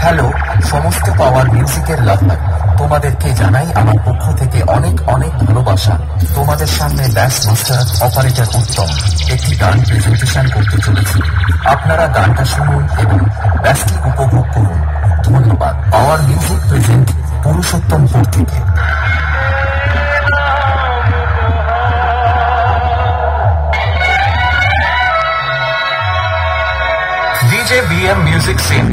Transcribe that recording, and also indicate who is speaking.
Speaker 1: Hello সমস্ত পাওয়ার মিউজিকের লাভার, তোমাদেরকে জানাই আমার পক্ষ থেকে অনেক অনেক ভালোবাসা। তোমাদের সামনে ব্যাস মাস্টার অপারেটর উত্তম একটি গান প্রেজেন্টেশন করতে চলেছি। আপনারা গানটা শুনুন এবং ব্যাসটি উপভোগ করুন। ধন্যবাদ। পাওয়ার মিউজিক প্রেজেন্ট পুরুষোত্তমপুর থেকে। DJ VM Music Scene.